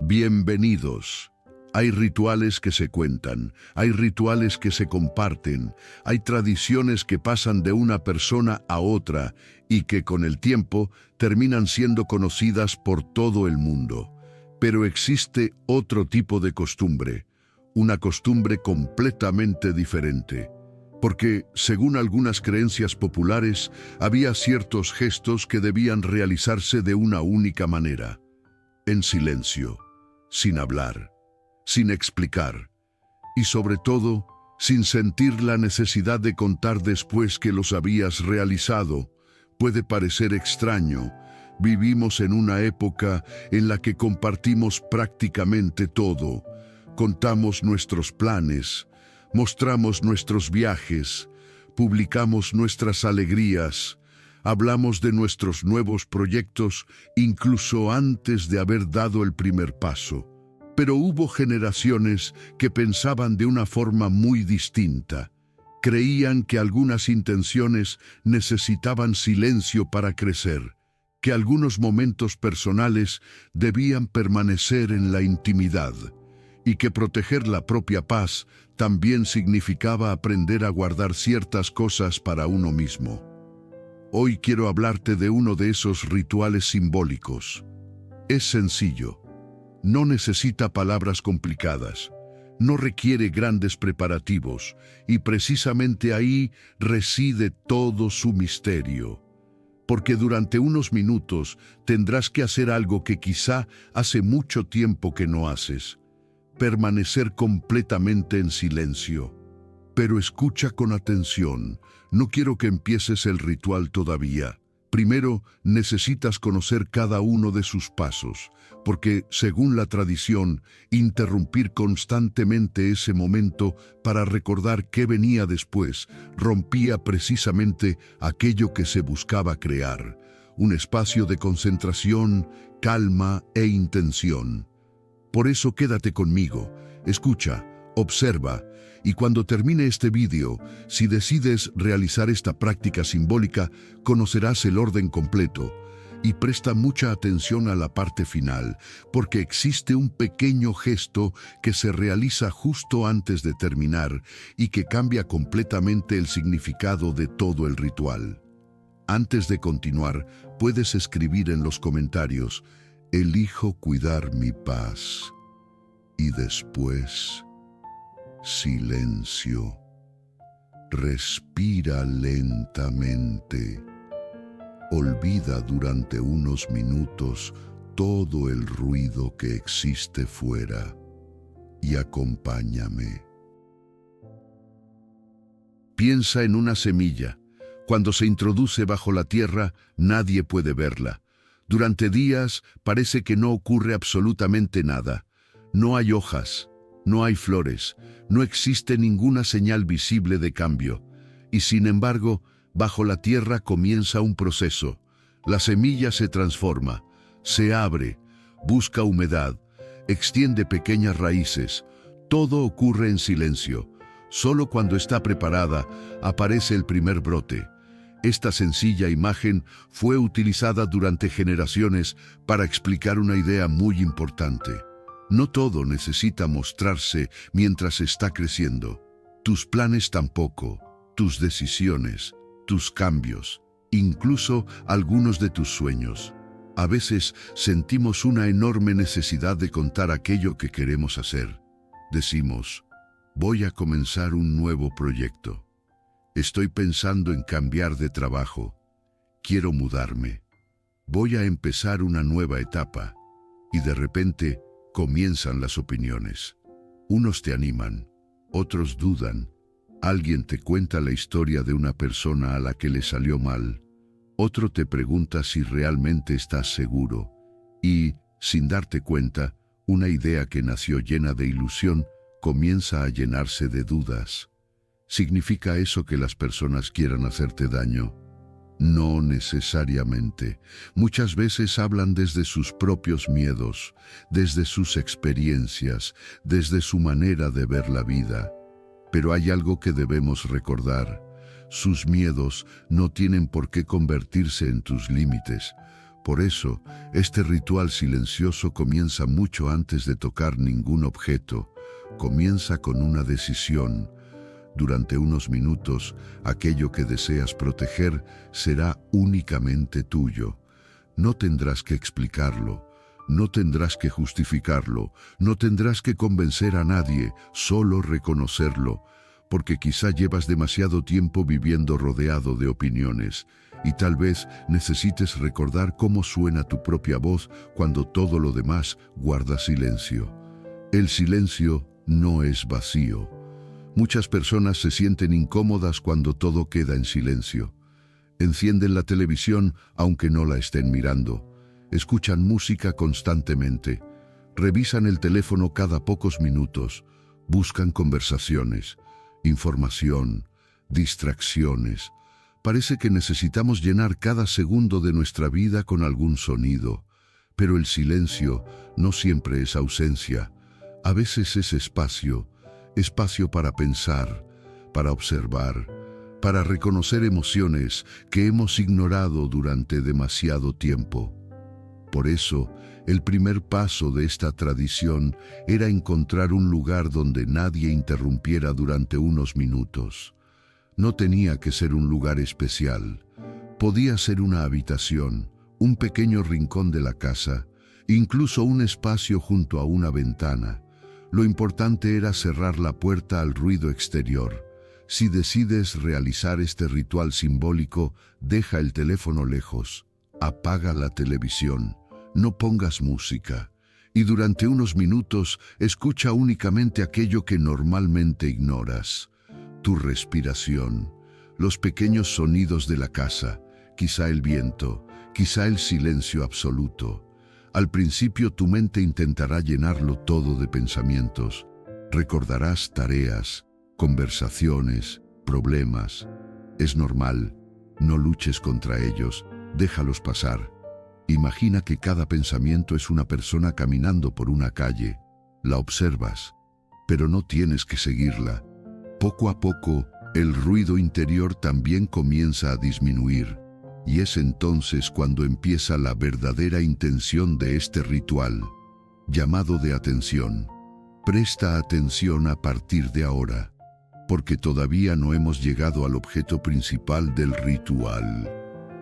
Bienvenidos. Hay rituales que se cuentan, hay rituales que se comparten, hay tradiciones que pasan de una persona a otra y que con el tiempo terminan siendo conocidas por todo el mundo. Pero existe otro tipo de costumbre, una costumbre completamente diferente. Porque, según algunas creencias populares, había ciertos gestos que debían realizarse de una única manera, en silencio, sin hablar, sin explicar, y sobre todo, sin sentir la necesidad de contar después que los habías realizado. Puede parecer extraño. Vivimos en una época en la que compartimos prácticamente todo. Contamos nuestros planes, mostramos nuestros viajes, publicamos nuestras alegrías, hablamos de nuestros nuevos proyectos incluso antes de haber dado el primer paso. Pero hubo generaciones que pensaban de una forma muy distinta. Creían que algunas intenciones necesitaban silencio para crecer, que algunos momentos personales debían permanecer en la intimidad, y que proteger la propia paz también significaba aprender a guardar ciertas cosas para uno mismo. Hoy quiero hablarte de uno de esos rituales simbólicos. Es sencillo. No necesita palabras complicadas, no requiere grandes preparativos, y precisamente ahí reside todo su misterio. Porque durante unos minutos tendrás que hacer algo que quizá hace mucho tiempo que no haces: permanecer completamente en silencio. Pero escucha con atención, no quiero que empieces el ritual todavía. Primero, necesitas conocer cada uno de sus pasos, porque, según la tradición, interrumpir constantemente ese momento para recordar qué venía después rompía precisamente aquello que se buscaba crear: un espacio de concentración, calma e intención. Por eso quédate conmigo, escucha, observa, y cuando termine este vídeo, si decides realizar esta práctica simbólica, conocerás el orden completo. Y presta mucha atención a la parte final, porque existe un pequeño gesto que se realiza justo antes de terminar y que cambia completamente el significado de todo el ritual. Antes de continuar, puedes escribir en los comentarios: elijo cuidar mi paz. Y después, silencio. Respira lentamente. Olvida durante unos minutos todo el ruido que existe fuera y acompáñame. Piensa en una semilla. Cuando se introduce bajo la tierra, nadie puede verla. Durante días parece que no ocurre absolutamente nada. No hay hojas, no hay flores, no existe ninguna señal visible de cambio. Y sin embargo, bajo la tierra comienza un proceso. La semilla se transforma, se abre, busca humedad, extiende pequeñas raíces. Todo ocurre en silencio. Solo cuando está preparada, aparece el primer brote. Esta sencilla imagen fue utilizada durante generaciones para explicar una idea muy importante. No todo necesita mostrarse mientras está creciendo. Tus planes tampoco, tus decisiones, tus cambios, incluso algunos de tus sueños. A veces sentimos una enorme necesidad de contar aquello que queremos hacer. Decimos: voy a comenzar un nuevo proyecto. Estoy pensando en cambiar de trabajo. Quiero mudarme. Voy a empezar una nueva etapa. Y de repente comienzan las opiniones. Unos te animan, otros dudan. Alguien te cuenta la historia de una persona a la que le salió mal. Otro te pregunta si realmente estás seguro. Y, sin darte cuenta, una idea que nació llena de ilusión comienza a llenarse de dudas. ¿Significa eso que las personas quieran hacerte daño? No necesariamente. Muchas veces hablan desde sus propios miedos, desde sus experiencias, desde su manera de ver la vida. Pero hay algo que debemos recordar: sus miedos no tienen por qué convertirse en tus límites, Por eso, este ritual silencioso comienza mucho antes de tocar ningún objeto. Comienza con una decisión. Durante unos minutos, aquello que deseas proteger será únicamente tuyo. No tendrás que explicarlo, no tendrás que justificarlo, no tendrás que convencer a nadie, solo reconocerlo, porque quizá llevas demasiado tiempo viviendo rodeado de opiniones, y tal vez necesites recordar cómo suena tu propia voz cuando todo lo demás guarda silencio. El silencio no es vacío. Muchas personas se sienten incómodas cuando todo queda en silencio. Encienden la televisión aunque no la estén mirando. Escuchan música constantemente. Revisan el teléfono cada pocos minutos. Buscan conversaciones, información, distracciones. Parece que necesitamos llenar cada segundo de nuestra vida con algún sonido. Pero el silencio no siempre es ausencia. A veces es espacio para pensar, para observar, para reconocer emociones que hemos ignorado durante demasiado tiempo. Por eso, el primer paso de esta tradición era encontrar un lugar donde nadie interrumpiera durante unos minutos. No tenía que ser un lugar especial. Podía ser una habitación, un pequeño rincón de la casa, incluso un espacio junto a una ventana. Lo importante era cerrar la puerta al ruido exterior. Si decides realizar este ritual simbólico, deja el teléfono lejos, apaga la televisión, no pongas música, y durante unos minutos escucha únicamente aquello que normalmente ignoras. Tu respiración, los pequeños sonidos de la casa, quizá el viento, quizá el silencio absoluto. Al principio tu mente intentará llenarlo todo de pensamientos. Recordarás tareas, conversaciones, problemas. Es normal, no luches contra ellos, déjalos pasar. Imagina que cada pensamiento es una persona caminando por una calle. La observas, pero no tienes que seguirla. Poco a poco, el ruido interior también comienza a disminuir. Y es entonces cuando empieza la verdadera intención de este ritual, llamado de atención. Presta atención a partir de ahora, porque todavía no hemos llegado al objeto principal del ritual.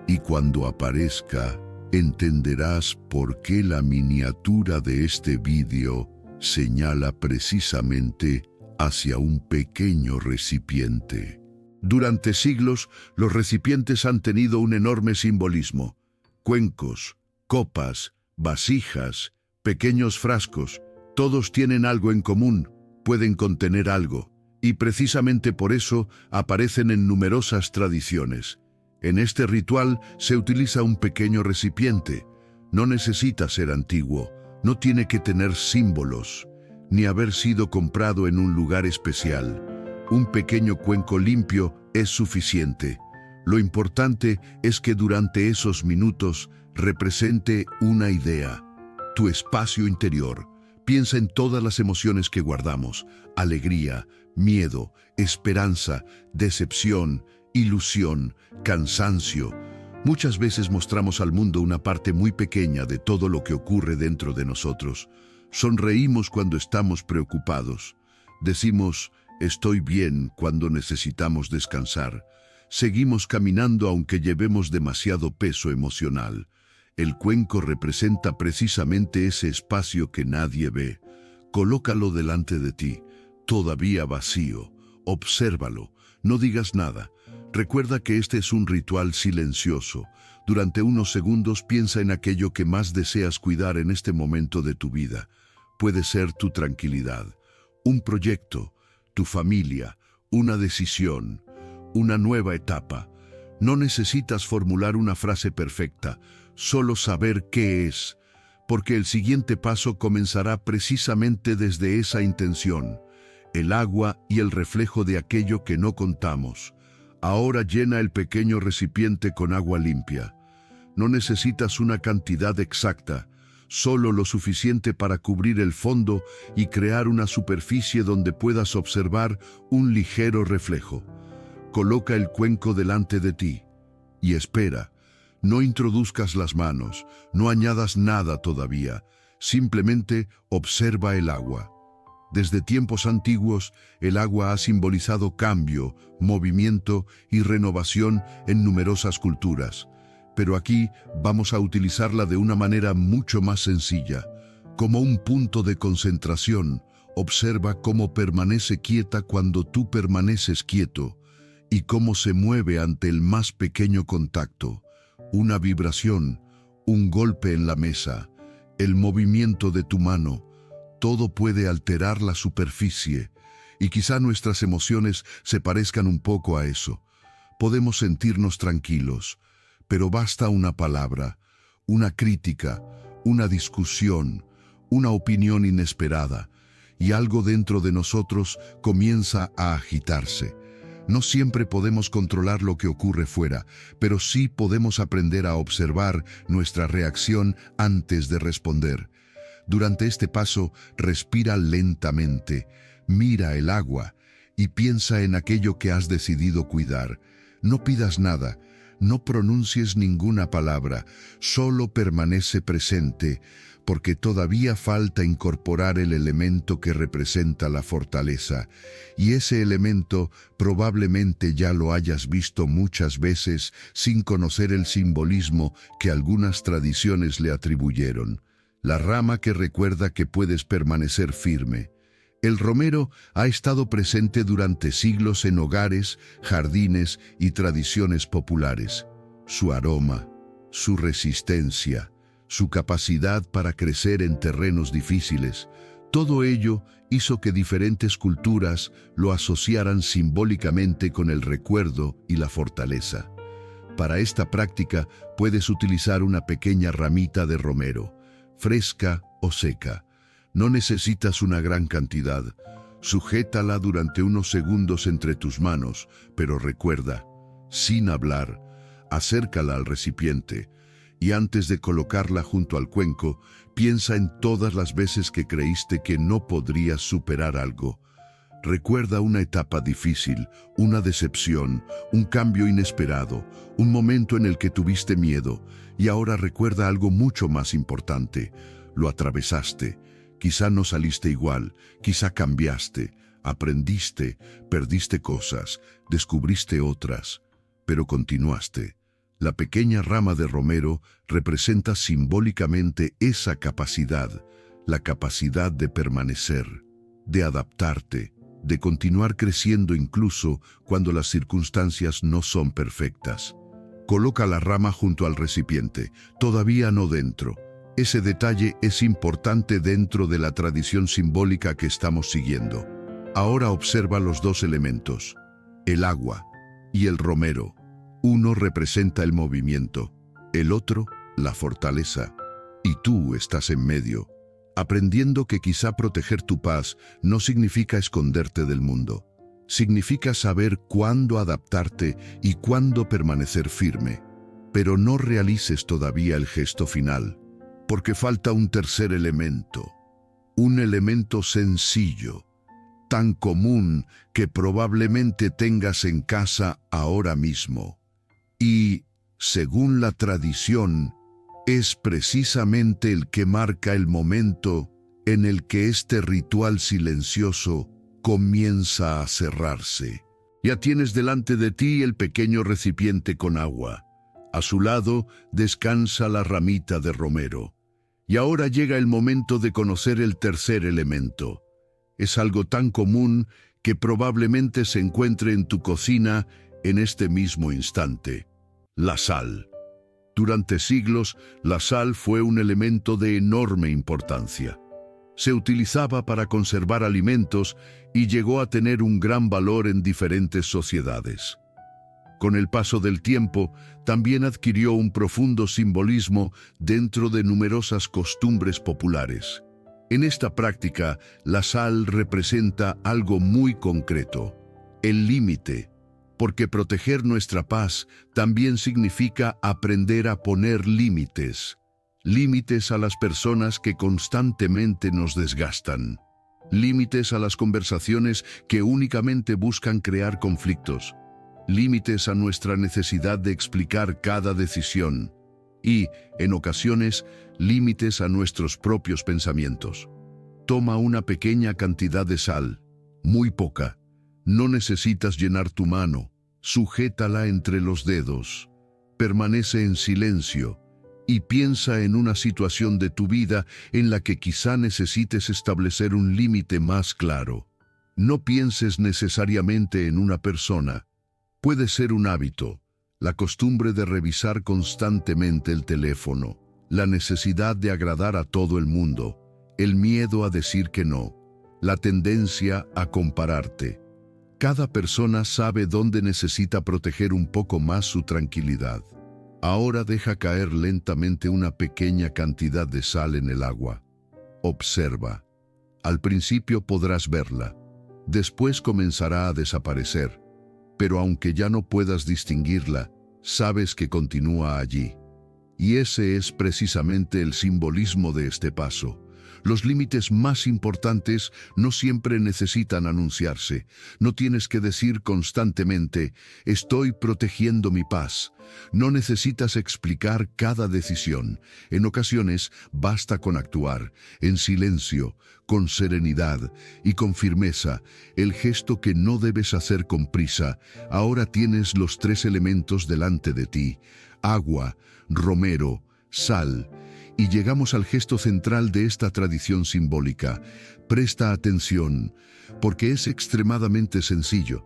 Y cuando aparezca, entenderás por qué la miniatura de este vídeo señala precisamente hacia un pequeño recipiente. Durante siglos, los recipientes han tenido un enorme simbolismo. Cuencos, copas, vasijas, pequeños frascos, todos tienen algo en común, pueden contener algo, y precisamente por eso aparecen en numerosas tradiciones. En este ritual se utiliza un pequeño recipiente. No necesita ser antiguo, no tiene que tener símbolos, ni haber sido comprado en un lugar especial. Un pequeño cuenco limpio es suficiente. Lo importante es que durante esos minutos represente una idea, tu espacio interior. Piensa en todas las emociones que guardamos: alegría, miedo, esperanza, decepción, ilusión, cansancio. Muchas veces mostramos al mundo una parte muy pequeña de todo lo que ocurre dentro de nosotros. Sonreímos cuando estamos preocupados. Decimos «estoy bien» cuando necesitamos descansar. Seguimos caminando aunque llevemos demasiado peso emocional. El cuenco representa precisamente ese espacio que nadie ve. Colócalo delante de ti, todavía vacío. Obsérvalo, no digas nada. Recuerda que este es un ritual silencioso. Durante unos segundos piensa en aquello que más deseas cuidar en este momento de tu vida. Puede ser tu tranquilidad, un proyecto, tu familia, una decisión, una nueva etapa. No necesitas formular una frase perfecta, solo saber qué es, porque el siguiente paso comenzará precisamente desde esa intención, el agua y el reflejo de aquello que no contamos. Ahora llena el pequeño recipiente con agua limpia. No necesitas una cantidad exacta, solo lo suficiente para cubrir el fondo y crear una superficie donde puedas observar un ligero reflejo. Coloca el cuenco delante de ti y espera. No introduzcas las manos, no añadas nada todavía, simplemente observa el agua. Desde tiempos antiguos, el agua ha simbolizado cambio, movimiento y renovación en numerosas culturas. Pero aquí vamos a utilizarla de una manera mucho más sencilla. Como un punto de concentración, observa cómo permanece quieta cuando tú permaneces quieto y cómo se mueve ante el más pequeño contacto. Una vibración, un golpe en la mesa, el movimiento de tu mano. Todo puede alterar la superficie, y quizá nuestras emociones se parezcan un poco a eso. Podemos sentirnos tranquilos, pero basta una palabra, una crítica, una discusión, una opinión inesperada, y algo dentro de nosotros comienza a agitarse. No siempre podemos controlar lo que ocurre fuera, pero sí podemos aprender a observar nuestra reacción antes de responder. Durante este paso, respira lentamente, mira el agua y piensa en aquello que has decidido cuidar. No pidas nada, no pronuncies ninguna palabra, solo permanece presente, porque todavía falta incorporar el elemento que representa la fortaleza, y ese elemento probablemente ya lo hayas visto muchas veces sin conocer el simbolismo que algunas tradiciones le atribuyeron. La rama que recuerda que puedes permanecer firme. El romero ha estado presente durante siglos en hogares, jardines y tradiciones populares. Su aroma, su resistencia, su capacidad para crecer en terrenos difíciles, todo ello hizo que diferentes culturas lo asociaran simbólicamente con el recuerdo y la fortaleza. Para esta práctica puedes utilizar una pequeña ramita de romero, fresca o seca. No necesitas una gran cantidad. Sujétala durante unos segundos entre tus manos, pero recuerda, sin hablar, acércala al recipiente y antes de colocarla junto al cuenco, piensa en todas las veces que creíste que no podrías superar algo. Recuerda una etapa difícil, una decepción, un cambio inesperado, un momento en el que tuviste miedo, y ahora recuerda algo mucho más importante. Lo atravesaste. Quizá no saliste igual, quizá cambiaste, aprendiste, perdiste cosas, descubriste otras, pero continuaste. La pequeña rama de romero representa simbólicamente esa capacidad, la capacidad de permanecer, de adaptarte, de continuar creciendo incluso cuando las circunstancias no son perfectas. Coloca la rama junto al recipiente, todavía no dentro. Ese detalle es importante dentro de la tradición simbólica que estamos siguiendo. Ahora observa los dos elementos, el agua y el romero. Uno representa el movimiento, el otro, la fortaleza. Y tú estás en medio, aprendiendo que quizá proteger tu paz no significa esconderte del mundo. Significa saber cuándo adaptarte y cuándo permanecer firme. Pero no realices todavía el gesto final, porque falta un tercer elemento. Un elemento sencillo, tan común que probablemente tengas en casa ahora mismo. Y, según la tradición, es precisamente el que marca el momento en el que este ritual silencioso comienza a cerrarse. Ya tienes delante de ti el pequeño recipiente con agua. A su lado descansa la ramita de romero. Y ahora llega el momento de conocer el tercer elemento. Es algo tan común que probablemente se encuentre en tu cocina en este mismo instante: la sal. Durante siglos, la sal fue un elemento de enorme importancia. Se utilizaba para conservar alimentos y llegó a tener un gran valor en diferentes sociedades. Con el paso del tiempo, también adquirió un profundo simbolismo dentro de numerosas costumbres populares. En esta práctica, la sal representa algo muy concreto: el límite, porque proteger nuestra paz también significa aprender a poner límites. Límites a las personas que constantemente nos desgastan. Límites a las conversaciones que únicamente buscan crear conflictos. Límites a nuestra necesidad de explicar cada decisión. y, en ocasiones, límites a nuestros propios pensamientos. Toma una pequeña cantidad de sal, muy poca. No necesitas llenar tu mano, sujétala entre los dedos. Permanece en silencio y piensa en una situación de tu vida en la que quizá necesites establecer un límite más claro. No pienses necesariamente en una persona. Puede ser un hábito, la costumbre de revisar constantemente el teléfono, la necesidad de agradar a todo el mundo, el miedo a decir que no, la tendencia a compararte. Cada persona sabe dónde necesita proteger un poco más su tranquilidad. Ahora deja caer lentamente una pequeña cantidad de sal en el agua. Observa. Al principio podrás verla. Después comenzará a desaparecer. Pero aunque ya no puedas distinguirla, sabes que continúa allí. Y ese es precisamente el simbolismo de este paso. Los límites más importantes no siempre necesitan anunciarse. No tienes que decir constantemente, estoy protegiendo mi paz. No necesitas explicar cada decisión. En ocasiones basta con actuar, en silencio, con serenidad y con firmeza, el gesto que no debes hacer con prisa. Ahora tienes los 3 elementos delante de ti: agua, romero, sal. Y llegamos al gesto central de esta tradición simbólica. Presta atención, porque es extremadamente sencillo.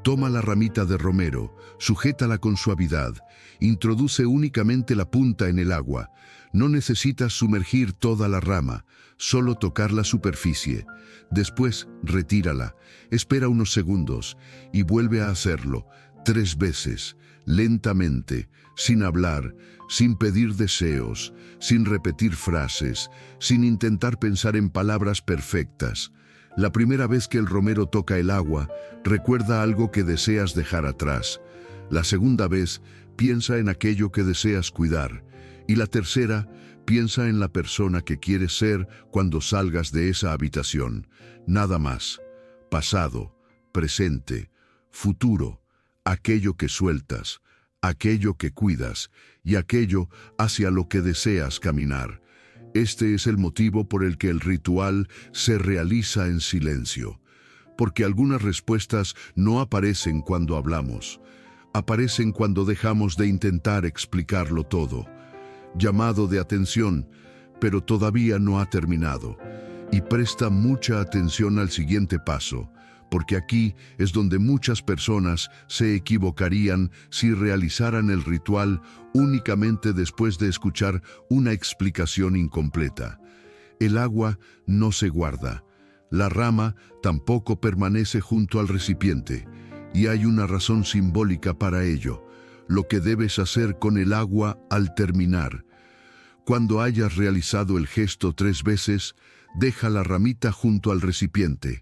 Toma la ramita de romero, sujétala con suavidad, introduce únicamente la punta en el agua. No necesitas sumergir toda la rama, solo tocar la superficie. Después, retírala, espera unos segundos y vuelve a hacerlo 3 veces, lentamente, sin hablar, sin pedir deseos, sin repetir frases, sin intentar pensar en palabras perfectas. La primera vez que el romero toca el agua, recuerda algo que deseas dejar atrás. La segunda vez, piensa en aquello que deseas cuidar. Y la tercera, piensa en la persona que quieres ser cuando salgas de esa habitación. Nada más. Pasado, presente, futuro, aquello que sueltas, aquello que cuidas y aquello hacia lo que deseas caminar. Este es el motivo por el que el ritual se realiza en silencio, porque algunas respuestas no aparecen cuando hablamos, aparecen cuando dejamos de intentar explicarlo todo. Llamado de atención, pero todavía no ha terminado. Y presta mucha atención al siguiente paso, porque aquí es donde muchas personas se equivocarían si realizaran el ritual únicamente después de escuchar una explicación incompleta. El agua no se guarda, la rama tampoco permanece junto al recipiente, y hay una razón simbólica para ello: lo que debes hacer con el agua al terminar. Cuando hayas realizado el gesto 3 veces, deja la ramita junto al recipiente.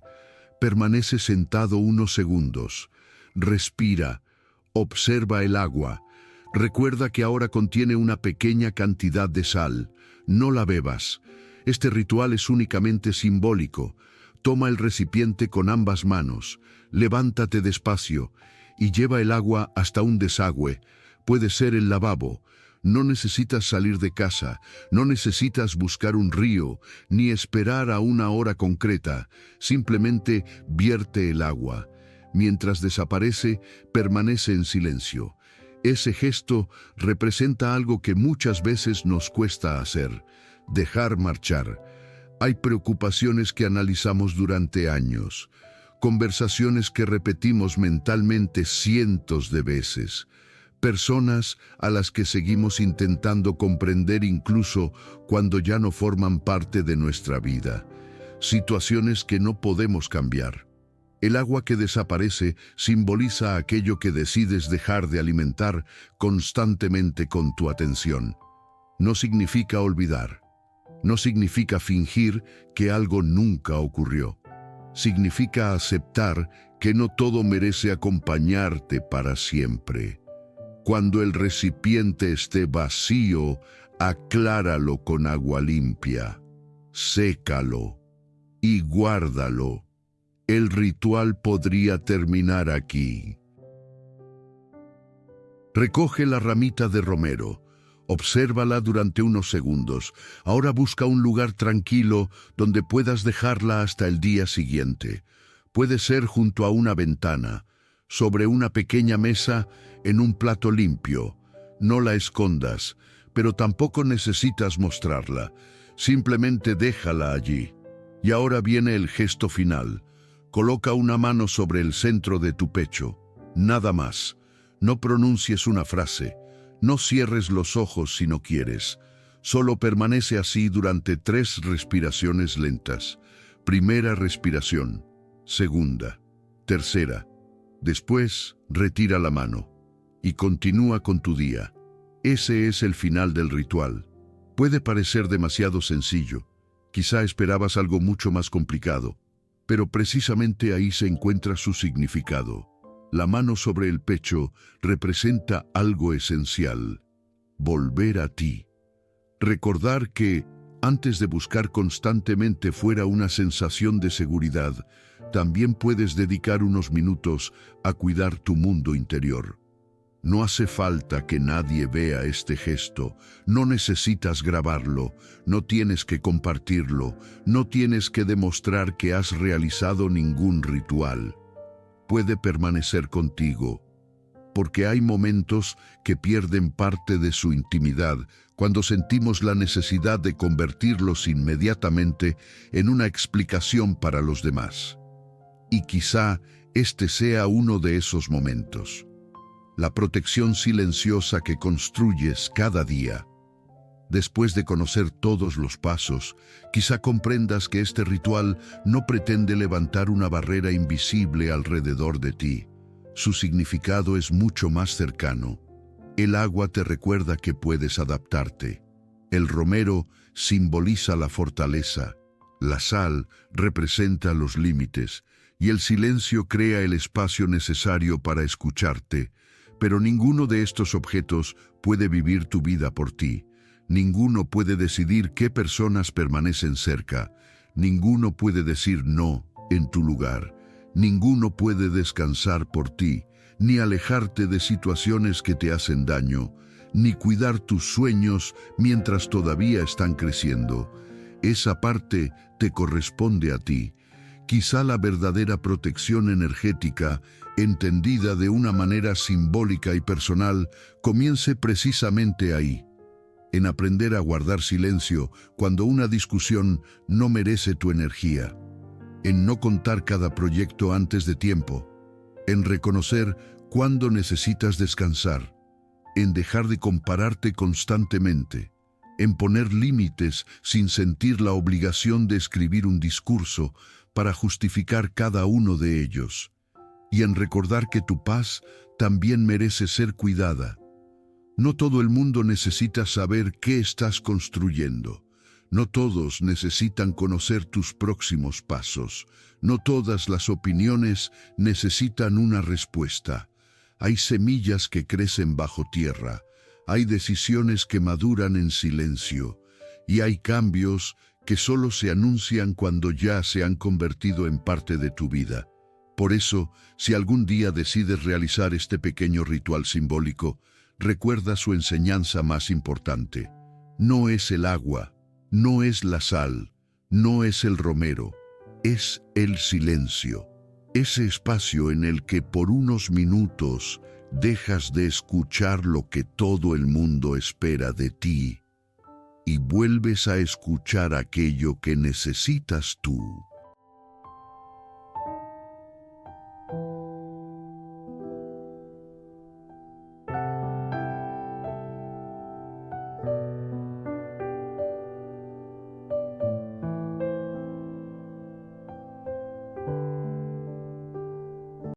Permanece sentado unos segundos. Respira. Observa el agua. Recuerda que ahora contiene una pequeña cantidad de sal. No la bebas. Este ritual es únicamente simbólico. Toma el recipiente con ambas manos. Levántate despacio y lleva el agua hasta un desagüe. Puede ser el lavabo. No necesitas salir de casa, no necesitas buscar un río, ni esperar a una hora concreta. Simplemente vierte el agua. Mientras desaparece, permanece en silencio. Ese gesto representa algo que muchas veces nos cuesta hacer: dejar marchar. Hay preocupaciones que analizamos durante años, conversaciones que repetimos mentalmente cientos de veces, personas a las que seguimos intentando comprender incluso cuando ya no forman parte de nuestra vida, situaciones que no podemos cambiar. El agua que desaparece simboliza aquello que decides dejar de alimentar constantemente con tu atención. No significa olvidar, no significa fingir que algo nunca ocurrió. Significa aceptar que no todo merece acompañarte para siempre. Cuando el recipiente esté vacío, acláralo con agua limpia, sécalo y guárdalo. El ritual podría terminar aquí. Recoge la ramita de romero, Obsérvala durante unos segundos. Ahora busca un lugar tranquilo donde puedas dejarla hasta el día siguiente. Puede ser junto a una ventana, sobre una pequeña mesa, en un plato limpio. No la escondas, pero tampoco necesitas mostrarla. Simplemente déjala allí. Y ahora viene el gesto final. Coloca una mano sobre el centro de tu pecho. Nada más. No pronuncies una frase. No cierres los ojos si no quieres. Solo permanece así durante 3 respiraciones lentas. Primera respiración. Segunda. Tercera. Después, retira la mano. Y continúa con tu día. Ese es el final del ritual. Puede parecer demasiado sencillo. Quizá esperabas algo mucho más complicado. Pero precisamente ahí se encuentra su significado. La mano sobre el pecho representa algo esencial: volver a ti. Recordar que, antes de buscar constantemente fuera una sensación de seguridad, también puedes dedicar unos minutos a cuidar tu mundo interior. No hace falta que nadie vea este gesto, no necesitas grabarlo, no tienes que compartirlo, no tienes que demostrar que has realizado ningún ritual. Puede permanecer contigo, porque hay momentos que pierden parte de su intimidad cuando sentimos la necesidad de convertirlos inmediatamente en una explicación para los demás. Y quizá este sea uno de esos momentos. La protección silenciosa que construyes cada día. Después de conocer todos los pasos, quizá comprendas que este ritual no pretende levantar una barrera invisible alrededor de ti. Su significado es mucho más cercano. El agua te recuerda que puedes adaptarte. El romero simboliza la fortaleza. La sal representa los límites. Y el silencio crea el espacio necesario para escucharte. Pero ninguno de estos objetos puede vivir tu vida por ti. Ninguno puede decidir qué personas permanecen cerca. Ninguno puede decir no en tu lugar. Ninguno puede descansar por ti, ni alejarte de situaciones que te hacen daño, ni cuidar tus sueños mientras todavía están creciendo. Esa parte te corresponde a ti. Quizá la verdadera protección energética, entendida de una manera simbólica y personal, comience precisamente ahí. En aprender a guardar silencio cuando una discusión no merece tu energía, en no contar cada proyecto antes de tiempo, en reconocer cuándo necesitas descansar, en dejar de compararte constantemente, en poner límites sin sentir la obligación de escribir un discurso para justificar cada uno de ellos, y en recordar que tu paz también merece ser cuidada. No todo el mundo necesita saber qué estás construyendo. No todos necesitan conocer tus próximos pasos. No todas las opiniones necesitan una respuesta. Hay semillas que crecen bajo tierra. Hay decisiones que maduran en silencio. Y hay cambios que solo se anuncian cuando ya se han convertido en parte de tu vida. Por eso, si algún día decides realizar este pequeño ritual simbólico, recuerda su enseñanza más importante. No es el agua, no es la sal, no es el romero, es el silencio. Ese espacio en el que por unos minutos dejas de escuchar lo que todo el mundo espera de ti y vuelves a escuchar aquello que necesitas tú.